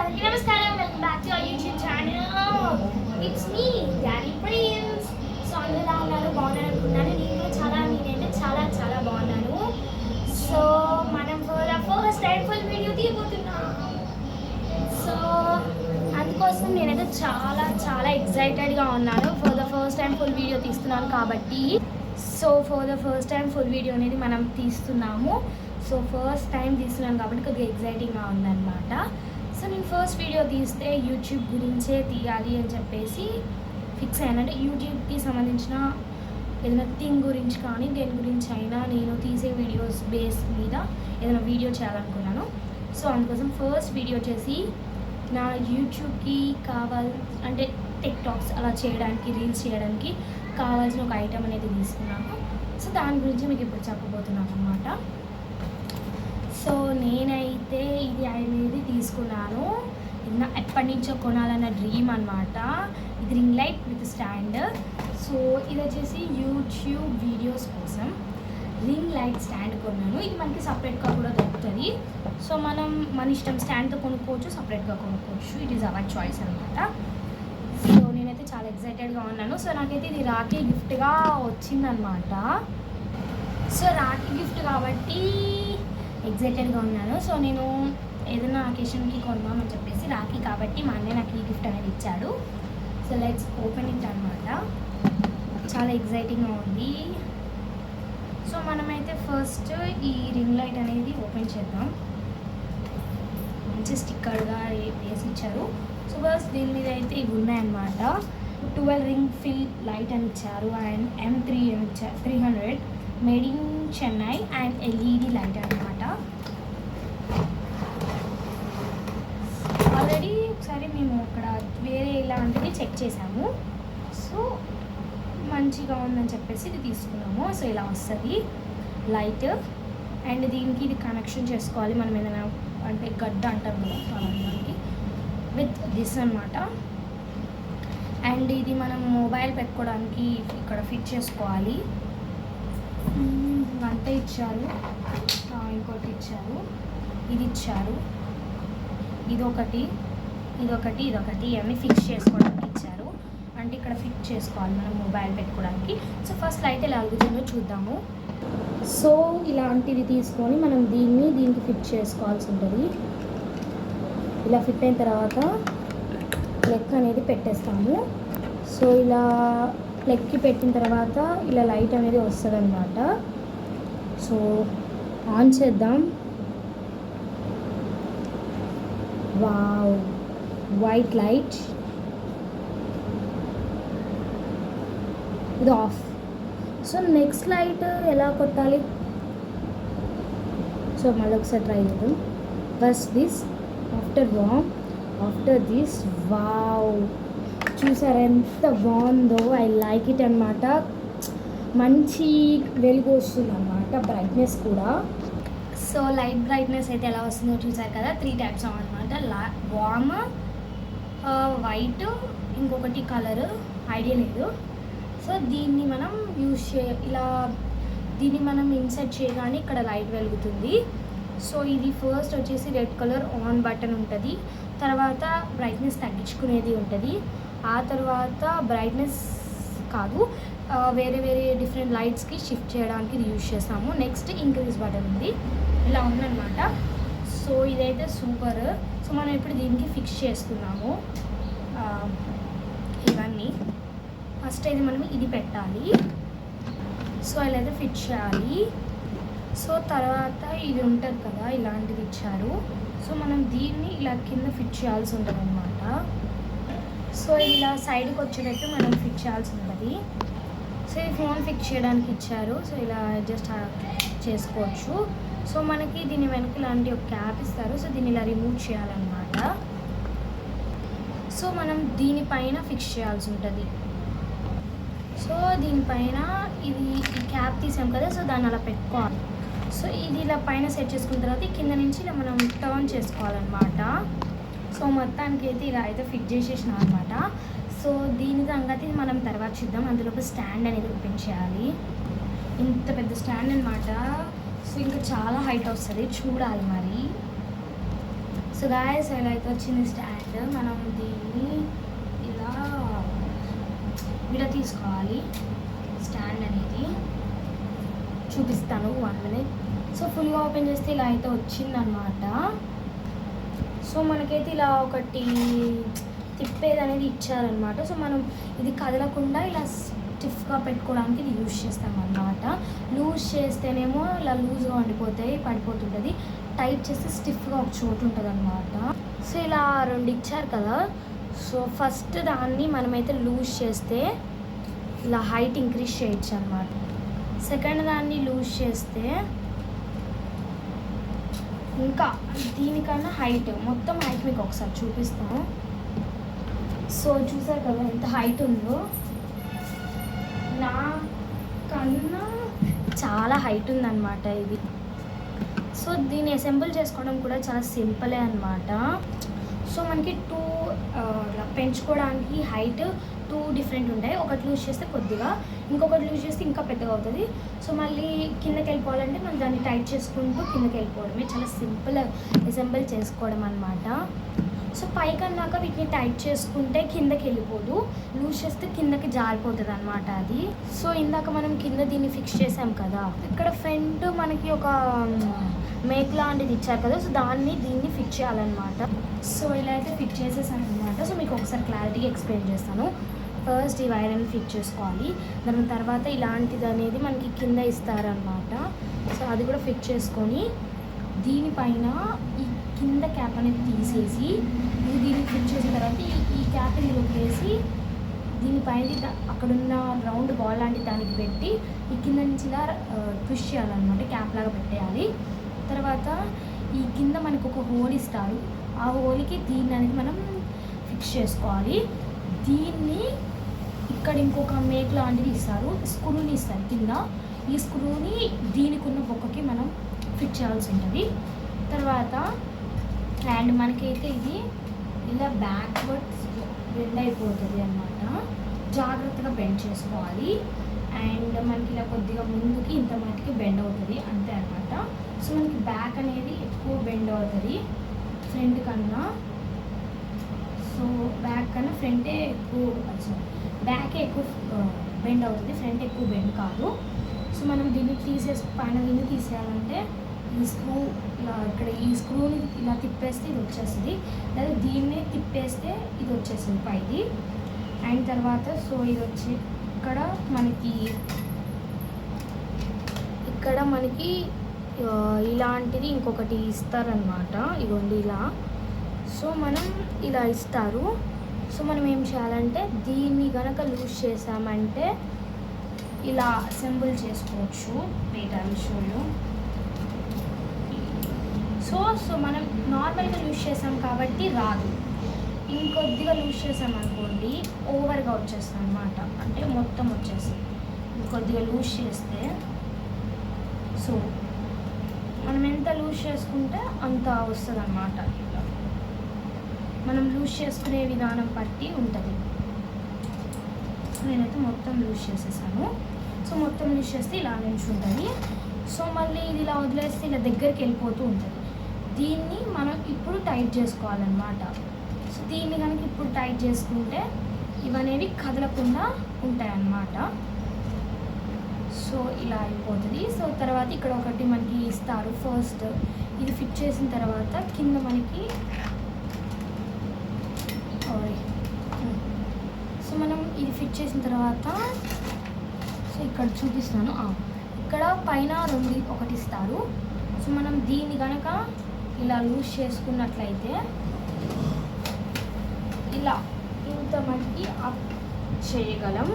అందరికీ నమస్కారం. Welcome back to our YouTube channel. It's me daddy prince. So అందరూ ఎలా ఉన్నారు? బాగున్నారు అనుకున్నాను. నేనైతే చాలా బాగున్నాను. సో మనం ఫస్ట్ టైం ఫుల్ వీడియో తీయబోతున్నాం. సో అందుకోసం నేనైతే చాలా ఎక్సైటెడ్గా ఉన్నాను. For the first time full video తీస్తున్నాను కాబట్టి. So for the first time full video అనేది మనం తీస్తున్నాము. సో ఫస్ట్ టైం తీస్తున్నాను కాబట్టి కొద్దిగా ఎక్సైటింగ్గా ఉందన్నమాట. సో నేను ఫస్ట్ వీడియో తీస్తే యూట్యూబ్ గురించే తీయాలి అని చెప్పేసి ఫిక్స్ అయ్యాను. అంటే యూట్యూబ్కి సంబంధించిన ఏదైనా థింగ్ గురించి కానీ దేని గురించి అయినా నేను తీసే వీడియోస్ బేస్ మీద ఏదైనా వీడియో చేయాలనుకున్నాను. సో అందుకోసం ఫస్ట్ వీడియో చేసి నా యూట్యూబ్కి అంటే టిక్టాక్స్ అలా చేయడానికి, రీల్స్ చేయడానికి కావాల్సిన ఒక ఐటెం అనేది తీసుకున్నాను. సో దాని గురించి మీకు ఇప్పుడు చెప్పబోతున్నాను అన్నమాట. సో నేనైతే ఇది అనేది తీసుకున్నాను. ఇది నా ఎప్పటి నుంచో కొనాలన్న డ్రీమ్ అనమాట. ఇది ring light with stand. So ఇది వచ్చేసి యూట్యూబ్ వీడియోస్ కోసం రింగ్ లైట్ స్టాండ్ కొన్నాను. ఇది మనకి సపరేట్గా కూడా దొరుకుతుంది. సో మనం మన ఇష్టం స్టాండ్తో కొనుక్కోవచ్చు, సపరేట్గా కొనుక్కోవచ్చు. ఇట్ ఈస్ అవర్ చాయిస్ అనమాట. సో నేనైతే చాలా ఎక్సైటెడ్గా ఉన్నాను. సో నాకైతే ఇది రాఖీ గిఫ్ట్గా వచ్చిందనమాట. సో రాఖీ గిఫ్ట్ కాబట్టి ఎక్సైటెడ్గా ఉన్నాను. సో నేను ఏదైనా అకేషన్కి కొందామని చెప్పేసి రాఖీ కాబట్టి మా అన్నయ్య నాకు ఈ గిఫ్ట్ అనేది ఇచ్చాడు. సో లెట్స్ ఓపెన్ ఇట్ అనమాట. చాలా ఎక్సైటింగ్గా ఉంది. సో మనమైతే ఫస్ట్ ఈ రింగ్ లైట్ అనేది ఓపెన్ చేద్దాం. మంచి స్టిక్కర్గా వేసి ఇచ్చారు. సో ఫస్ట్ దీని మీద అయితే ఇవి ఉన్నాయన్నమాట. 12 రింగ్ ఫిల్ లైట్ అని ఇచ్చారు అండ్ M3 అని ఇచ్చారు. 300 made in Chennai and LED light అనమాట. ఆల్రెడీ ఒకసారి మేము అక్కడ వేరే ఇలాంటివి చెక్ చేసాము. సో మంచిగా ఉందని చెప్పేసి ఇది తీసుకున్నాము. సో ఇలా వస్తుంది లైట్ అండ్ దీనికి ఇది కనెక్షన్ చేసుకోవాలి. మనం ఏదైనా అంటే గడ్డ అంటారు కదా అలాంటి విత్ దిస్ అనమాట. అండ్ ఇది మనం మొబైల్ పెట్టుకోవడానికి ఇక్కడ ఫిట్ చేసుకోవాలి. అంతా ఇచ్చారు. ఇంకోటి ఇచ్చారు, ఇది ఇచ్చారు, ఇదొకటి ఇవన్నీ ఫిక్స్ చేసుకోవడానికి ఇచ్చారు. అంటే ఇక్కడ ఫిక్స్ చేసుకోవాలి మనం మొబైల్ పెట్టుకోవడానికి. సో ఫస్ట్ లైట్ ఎలా వెలుగుతుందో చూద్దాము. సో ఇలాంటిది తీసుకొని మనం దీనికి ఫిట్ చేసుకోవాల్సి ఉంటుంది. ఇలా ఫిట్ అయిన తర్వాత ప్లగ్ అనేది పెట్టేస్తాము. సో ఇలా ప్లగ్కి పెట్టిన తర్వాత ఇలా లైట్ అనేది వస్తుంది అన్నమాట. సో ఆన్ చేద్దాం. Wow, white light. ఇది ఆఫ్. సో నెక్స్ట్ లైట్ ఎలా కొట్టాలి? సో మళ్ళీ ఒకసారి ట్రై చేద్దాం. First this, after this. Wow, చూసారా ఎంత బాగుందో? ఐ లైక్ ఇట్ అనమాట. మంచి వెలుగు వస్తుంది అనమాట, బ్రైట్నెస్ కూడా. సో లైట్ బ్రైట్నెస్ అయితే ఎలా వస్తుందో చూసారు కదా. 3 టైప్స్ అనమాట. వార్మ్, వైట్, ఇంకొకటి కలర్ ఐడియా లేదు. సో దీన్ని మనం దీన్ని మనం ఇన్సర్ట్ చేయగానే ఇక్కడ లైట్ వెలుగుతుంది. సో ఇది ఫస్ట్ వచ్చేసి రెడ్ కలర్ ఆన్ బటన్ ఉంటుంది. తర్వాత బ్రైట్నెస్ తగ్గించుకునేది ఉంటుంది. ఆ తర్వాత బ్రైట్నెస్ కాదు, వేరే డిఫరెంట్ లైట్స్కి షిఫ్ట్ చేయడానికి ఇది యూజ్ చేస్తాము. నెక్స్ట్ ఇంక్రీజ్ బటన్ ఉంది. ఇలా ఉందన్నమాట. సో ఇదైతే సూపర్. సో మనం ఇప్పుడు దీనికి ఫిక్స్ చేసుకున్నాము ఇవన్నీ. ఫస్ట్ అయితే మనం ఇది పెట్టాలి. సో ఇలా అయితే ఫిట్ చేయాలి. సో తర్వాత ఇది ఉంటుంది కదా, ఇలాంటిది ఇచ్చారు. సో మనం దీన్ని ఇలా కింద ఫిట్ చేయాల్సి ఉంటుంది అన్నమాట. సో ఇలా సైడ్కి వచ్చేటట్టు మనం ఫిట్ చేయాల్సి ఉంటుంది. సో ఈ ఫోన్ ఫిక్స్ చేయడానికి ఇచ్చారు. సో ఇలా అడ్జస్ట్ చేసుకోవచ్చు. సో మనకి దీని వెనక ఇలాంటి ఒక క్యాప్ ఇస్తారు. సో దీన్ని ఇలా రిమూవ్ చేయాలన్నమాట. సో మనం దీనిపైన ఫిక్స్ చేయాల్సి ఉంటుంది. సో దీనిపైన ఈ క్యాప్ తీసాం కదా, సో దాన్ని అలా పెట్టుకోవాలి. సో ఇది ఇలా పైన సెట్ చేసుకున్న తర్వాత కింద నుంచి ఇలా మనం టర్న్ చేసుకోవాలన్నమాట. సో మొత్తానికి అయితే ఇలా అయితే ఫిట్ చేసేసిన అనమాట. సో దీని సంగతి మనం తర్వాత చూద్దాం. అందులో స్టాండ్ అనేది ఓపెన్ చేయాలి. ఇంత పెద్ద స్టాండ్ అనమాట. సో ఇంకా చాలా హైట్ వస్తుంది, చూడాలి మరి. సో గాయస్ ఇలా అయితే వచ్చింది స్టాండ్. మనం దీన్ని ఇలా తీసుకోవాలి. స్టాండ్ అనేది చూపిస్తాను 1 minute. సో ఫుల్గా ఓపెన్ చేస్తే ఇలా అయితే వచ్చిందనమాట. సో మనకైతే ఇలా ఒకటి తిప్పేది అనేది ఇచ్చారనమాట. సో మనం ఇది కదలకుండా ఇలా స్టిఫ్గా పెట్టుకోవడానికి ఇది యూజ్ చేస్తాం అన్నమాట. లూజ్ చేస్తేనేమో ఇలా లూజ్గా ఉండిపోతాయి, పడిపోతుంటుంది. టైట్ చేస్తే స్టిఫ్గా ఒక చోటు ఉంటుంది అనమాట. సో ఇలా 2 ఇచ్చారు కదా. సో ఫస్ట్ దాన్ని మనమైతే లూజ్ చేస్తే ఇలా హైట్ ఇంక్రీజ్ చేయొచ్చు అనమాట. సెకండ్ దాన్ని లూజ్ చేస్తే ఇంకా దీనికన్నా హైట్, మొత్తం హైట్ మీకు ఒకసారి చూపిస్తాను. సో చూసారు కదా ఎంత హైట్ ఉందో, నా కన్నా చాలా హైట్ ఉందన్నమాట ఇది. సో దీన్ని అసెంబుల్ చేసుకోవడం కూడా చాలా సింపులే అనమాట. సో మనకి ఇలా పెంచుకోవడానికి హైట్ 2 డిఫరెంట్ ఉంటాయి. ఒకటి లూజ్ చేస్తే కొద్దిగా, ఇంకొకటి లూజ్ చేస్తే ఇంకా పెద్దగా అవుతుంది. సో మళ్ళీ కిందకి వెళ్ళిపోవాలంటే మనం దాన్ని టైట్ చేసుకుంటూ కిందకి వెళ్ళిపోవడమే. చాలా సింపుల్ అసెంబుల్ చేసుకోవడం అనమాట. సో పైకి అన్నాక వీటిని టైట్ చేసుకుంటే కిందకి వెళ్ళిపోదు, లూజ్ చేస్తే కిందకి జారిపోతుంది అనమాట అది. సో ఇందాక మనం కింద దీన్ని ఫిక్స్ చేసాం కదా, ఇక్కడ ఫ్రంట్ మనకి ఒక మేక్ లాంటిది ఇచ్చారు కదా. సో దీన్ని ఫిక్స్ చేయాలన్నమాట. సో ఇలా అయితే ఫిక్స్ చేసేసాను అనమాట. సో మీకు ఒకసారి క్లారిటీగా ఎక్స్ప్లెయిన్ చేస్తాను. ఫస్ట్ ఈ వైర్ అనేది ఫిక్స్ చేసుకోవాలి. దాని తర్వాత ఇలాంటిది అనేది మనకి కింద ఇస్తారనమాట. సో అది కూడా ఫిక్స్ చేసుకొని దీనిపైన ఈ కింద క్యాప్ అనేది తీసేసి దీనికి ఫిక్స్ చేసిన తర్వాత ఈ క్యాప్ ఇందులోకి వేసి దీనిపైన అక్కడున్న రౌండ్ బాల్ లాంటి దానికి పెట్టి ఈ కింద నుంచి ఇలా ట్విస్ట్ చేయాలన్నమాట. క్యాప్ లాగా పెట్టేయాలి. తర్వాత ఈ కింద మనకు ఒక హోల్ ఇస్తారు. ఆ హోల్కి దీన్ని అనేది మనం ఫిక్స్ చేసుకోవాలి. దీన్ని ఇక్కడ ఇంకొక మేక్ లాంటిది ఇస్తారు, స్క్రూని ఇస్తారు కింద. ఈ స్క్రూని దీనికి ఉన్న బొక్కకి మనం ఫిట్ చేయాల్సి ఉంటుంది. తర్వాత అండ్ మనకైతే ఇది ఇలా బ్యాక్వర్డ్స్ బెండ్ అయిపోతుంది అన్నమాట. జాగ్రత్తగా బెండ్ చేసుకోవాలి. అండ్ మనకి ఇలా కొద్దిగా ముందుకి ఇంత మటుకి బెండ్ అవుతుంది అంతే అన్నమాట. సో మనకి బ్యాక్ అనేది ఎక్కువ బెండ్ అవుతుంది ఫ్రంట్ కన్నా. సో బ్యాక్ కన్నా ఫ్రంటే ఎక్కువ, బ్యాకే ఎక్కువ బెండ్ అవుతుంది, ఫ్రంట్ ఎక్కువ బెండ్ కాదు. సో మనం దీన్ని పైన దీన్ని తీసేయాలంటే ఈ స్క్రూ ఇలా ఇక్కడ ఈ స్క్రూని ఇలా తిప్పేస్తే ఇది వచ్చేస్తుంది, లేదా దీన్నే తిప్పేస్తే ఇది వచ్చేస్తుంది పైది. అండ్ తర్వాత సో ఇది వచ్చి ఇక్కడ మనకి ఇలాంటిది ఇంకొకటి ఇస్తారనమాట. ఇదిగోండి ఇలా. సో మనం ఇలా ఇస్తారు. సో మనం ఏం చేయాలంటే దీన్ని కనుక లూజ్ చేసామంటే ఇలా అసెంబుల్ చేసుకోవచ్చు. బేటా షోలో సో మనం నార్మల్గా లూజ్ చేసాం కాబట్టి రాదు. ఇంకొద్దిగా లూజ్ చేసామనుకోండి ఓవర్గా వచ్చేస్తుంది అనమాట, అంటే మొత్తం వచ్చేస్తుంది. ఇంకొద్దిగా లూజ్ చేస్తే సో మనం ఎంత లూజ్ చేసుకుంటే అంత వస్తుంది అన్నమాట. ఇలా మనం లూజ్ చేసుకునే విధానం బట్టి ఉంటుంది. నేనైతే మొత్తం లూజ్ చేసేసాను. సో మొత్తం లూజ్ చేస్తే ఇలా నుంచి ఉంటుంది. సో మళ్ళీ ఇది ఇలా వదిలేస్తే ఇలా దగ్గరికి వెళ్ళిపోతూ ఉంటుంది. దీన్ని మనం ఇప్పుడు టైట్ చేసుకోవాలన్నమాట. సో దీన్ని కనుక ఇప్పుడు టైట్ చేసుకుంటే ఇవనేవి కదలకుండా ఉంటాయన్నమాట. సో ఇలా అయిపోతుంది. సో తర్వాత ఇక్కడ ఒకటి మనకి ఇస్తారు. ఫస్ట్ ఇది ఫిట్ చేసిన తర్వాత కింద మనకి సో మనం ఇది ఫిట్ చేసిన తర్వాత సో ఇక్కడ చూపిస్తాను. ఇక్కడ పైన ఒకటి ఇస్తారు. సో మనం దీన్ని కనుక ఇలా లూజ్ చేసుకున్నట్లయితే ఇలా ఇంత మనకి అప్ చేయగలం.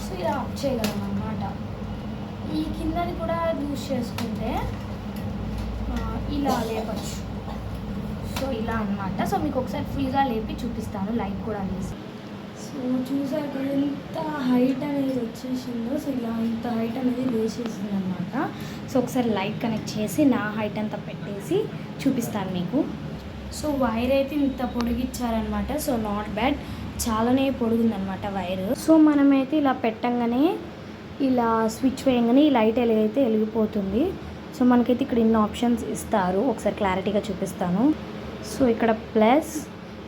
సో ఇలా అప్ చేయగలం అన్నమాట. ఈ కిందది కూడా లూజ్ చేసుకుంటే ఇలా లేపచ్చు. సో ఇలా అన్నమాట. సో మీకు ఒకసారి ఫుల్గా లేపి చూపిస్తాను, లైట్ కూడా వేసి. సో చూసాక ఎంత హైట్ అనేది వచ్చేసిందో. సో ఇలా ఇంత హైట్ అనేది లేచేసింది అనమాట. సో ఒకసారి లైట్ కనెక్ట్ చేసి నా హైట్ అంతా పెట్టేసి చూపిస్తాను మీకు. సో వైర్ అయితే ఇంత పొడిగిచ్చారనమాట. సో నాట్ బ్యాడ్, చాలానే పొడుగుందనమాట వైర్. సో మనమైతే ఇలా పెట్టంగానే ఇలా స్విచ్ వేయంగానే ఈ లైట్ ఎలాగైతే వెలిగిపోతుంది. సో మనకైతే ఇక్కడ ఇన్ని ఆప్షన్స్ ఇస్తారు, ఒకసారి క్లారిటీగా చూపిస్తాను. సో ఇక్కడ ప్లస్,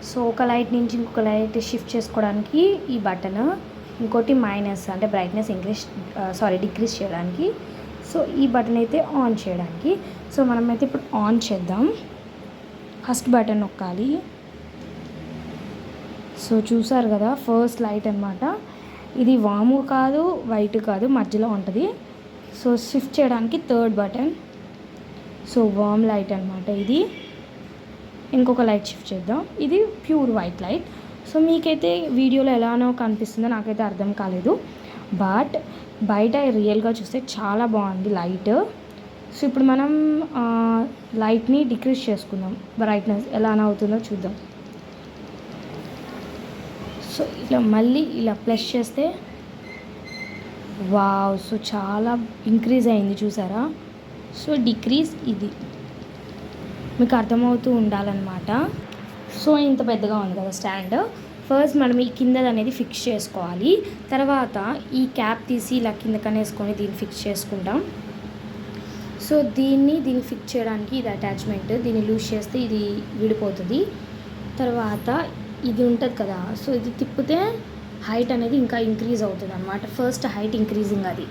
సో ఒక లైట్ నుంచి ఇంకొక లైట్ షిఫ్ట్ చేసుకోవడానికి ఈ బటన్, ఇంకోటి మైనస్ అంటే బ్రైట్నెస్ డిక్రీస్ చేయడానికి. సో ఈ బటన్ అయితే ఆన్ చేయడానికి. సో మనమైతే ఇప్పుడు ఆన్ చేద్దాం. First button నొక్కాలి. సో చూసారు కదా, ఫస్ట్ లైట్ అనమాట ఇది. వాము కాదు, వైట్ కాదు, మధ్యలో ఉంటుంది. సో షిఫ్ట్ చేయడానికి థర్డ్ బటన్. సో వామ్ లైట్ అనమాట ఇది. ఇంకొక లైట్ షిఫ్ట్ చేద్దాం, ఇది ప్యూర్ వైట్ లైట్. సో మీకైతే వీడియోలో ఎలానో కనిపిస్తుందో నాకైతే అర్థం కాలేదు, బట్ బయట రియల్గా చూస్తే చాలా బాగుంది లైట్. సో ఇప్పుడు మనం లైట్ని డిక్రీజ్ చేసుకుందాం, బ్రైట్నెస్ ఎలానో అవుతుందో చూద్దాం. సో ఇట్లా మళ్ళీ ఇలా ప్లస్ చేస్తే వావ్, సో చాలా ఇంక్రీజ్ అయింది చూసారా. సో డిక్రీజ్ ఇది మీకు అర్థమవుతూ ఉండాలన్నమాట. సో ఇంత పెద్దగా ఉంది కదా స్టాండ్. ఫస్ట్ మనం ఈ కిందది అనేది ఫిక్స్ చేసుకోవాలి. తర్వాత ఈ క్యాప్ తీసి ఇలా కింద కనేసుకొని దీన్ని ఫిక్స్ చేసుకుంటాం. సో దీన్ని ఫిక్స్ చేయడానికి ఇది అటాచ్మెంట్, దీన్ని లూజ్ చేస్తే ఇది విడిపోతుంది. తర్వాత ఇది ఉంటుంది కదా, సో ఇది తిప్పితే హైట్ అనేది ఇంకా ఇంక్రీజ్ అవుతుంది అనమాట. ఫస్ట్ హైట్ ఇంక్రీజింగ్ అది.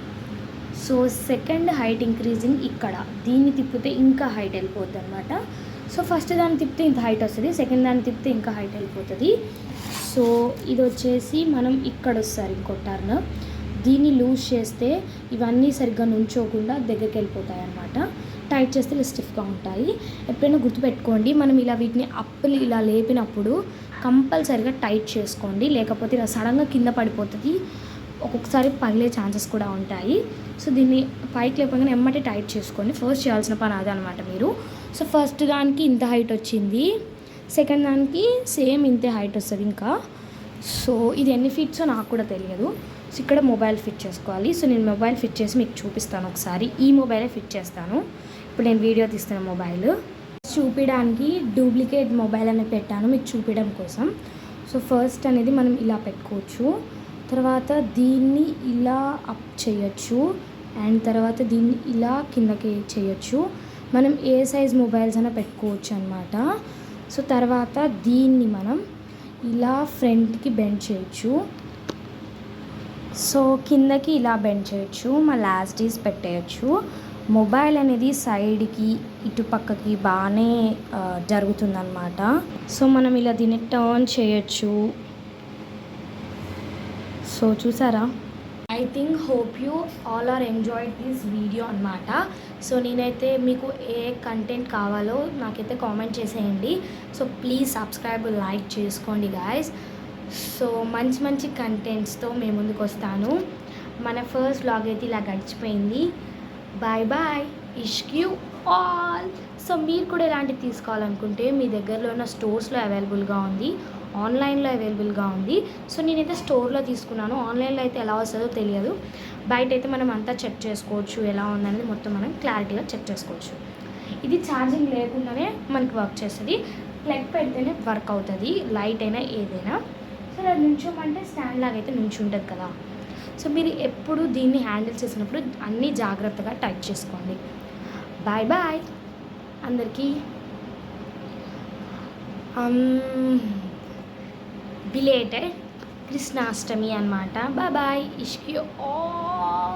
సో సెకండ్ హైట్ ఇంక్రీజింగ్ ఇక్కడ, దీన్ని తిప్పితే ఇంకా హైట్ వెళ్ళిపోతుంది అనమాట. సో ఫస్ట్ దాన్ని తిప్పితే ఇంత హైట్ వస్తుంది, సెకండ్ దాన్ని తిప్పితే ఇంకా హైట్ వెళ్ళిపోతుంది. సో ఇది వచ్చేసి మనం ఇక్కడ వస్తారు ఇంకో టర్న్, దీన్ని లూజ్ చేస్తే ఇవన్నీ సరిగ్గా నుంచోకుండా దగ్గరికి వెళ్ళిపోతాయి అన్నమాట. టైట్ చేస్తే ఇలా స్టిఫ్గా ఉంటాయి. ఎప్పుడైనా గుర్తుపెట్టుకోండి, మనం ఇలా వీటిని అప్పులు ఇలా లేపినప్పుడు కంపల్సరిగా టైట్ చేసుకోండి, లేకపోతే ఇలా సడన్గా కింద పడిపోతుంది, ఒక్కొక్కసారి పగిలే ఛాన్సెస్ కూడా ఉంటాయి. సో దీన్ని పైకి లేపగానే ఎమ్మటే టైట్ చేసుకోండి. ఫస్ట్ చేయాల్సిన పని అదే అనమాట మీరు. సో ఫస్ట్ దానికి ఇంత హైట్ వచ్చింది, సెకండ్ దానికి సేమ్ ఇంతే హైట్ వస్తుంది ఇంకా. సో ఇది ఎన్ని ఫీట్సో నాకు కూడా తెలియదు. సో ఇక్కడ మొబైల్ ఫిట్ చేసుకోవాలి. సో నేను మొబైల్ ఫిట్ చేసి మీకు చూపిస్తాను ఒకసారి. ఈ మొబైలే ఫిట్ చేస్తాను. ఇప్పుడు నేను వీడియో తీస్తున్న మొబైల్ చూపించడానికి డూప్లికేట్ మొబైల్ అనేది పెట్టాను మీకు చూపించడం కోసం. సో ఫస్ట్ అనేది మనం ఇలా పెట్టుకోవచ్చు, తర్వాత దీన్ని ఇలా అప్ చేయొచ్చు, అండ్ తర్వాత దీన్ని ఇలా కిందకి చేయొచ్చు. మనం ఏ సైజ్ మొబైల్స్ అయినా పెట్టుకోవచ్చు అనమాట. సో తర్వాత దీన్ని మనం ఇలా ఫ్రంట్కి బెండ్ చేయొచ్చు, సో కిందకి ఇలా బెండ్ చేయొచ్చు, మళ్ళీ యాస్టీస్ పెట్టేయచ్చు. మొబైల్ అనేది సైడ్కి ఇటు పక్కకి బాగానే జరుగుతుందన్నమాట. సో మనం ఇలా దీన్ని టర్న్ చేయొచ్చు. సో చూసారా, I think hope you all are enjoyed this video అనమాట. సో నేనైతే మీకు ఏ కంటెంట్ కావాలో నాకైతే కామెంట్ చేసేయండి. సో ప్లీజ్ సబ్స్క్రైబ్, లైక్ చేసుకోండి గాయస్. సో మంచి మంచి కంటెంట్స్తో మేము ముందుకు వస్తాను. మన ఫస్ట్ వ్లాగ్ అయితే ఇలా గడిచిపోయింది. బాయ్ బాయ్, ఇష్క్ యూ ఆల్. సో మీరు కూడా ఇలాంటివి తీసుకోవాలనుకుంటే మీ దగ్గరలో ఉన్న స్టోర్స్లో అవైలబుల్గా ఉంది, ఆన్లైన్లో అవైలబుల్గా ఉంది. సో నేనైతే స్టోర్లో తీసుకున్నాను, ఆన్లైన్లో అయితే ఎలా వస్తుందో తెలియదు. బయట అయితే మనం అంతా చెక్ చేసుకోవచ్చు, ఎలా ఉందనేది మొత్తం మనం క్లారిటీగా చెక్ చేసుకోవచ్చు. ఇది ఛార్జింగ్ లేకుండానే మనకి వర్క్ చేస్తుంది, ప్లగ్ పెడితేనే వర్క్ అవుతుంది, లైట్ అయినా ఏదైనా. సో అది నుంచోమంటే స్టాండ్ లాగా అయితే నుంచి ఉంటుంది కదా. సో మీరు ఎప్పుడు దీన్ని హ్యాండిల్ చేసినప్పుడు అన్నీ జాగ్రత్తగా టైట్ చేసుకోండి. బాయ్ బాయ్ అందరికీ. బిలేటెడ్ కృష్ణాష్టమి అన్నమాట. బాయ్ బాయ్, ఇష్క్ యూ ఆల్.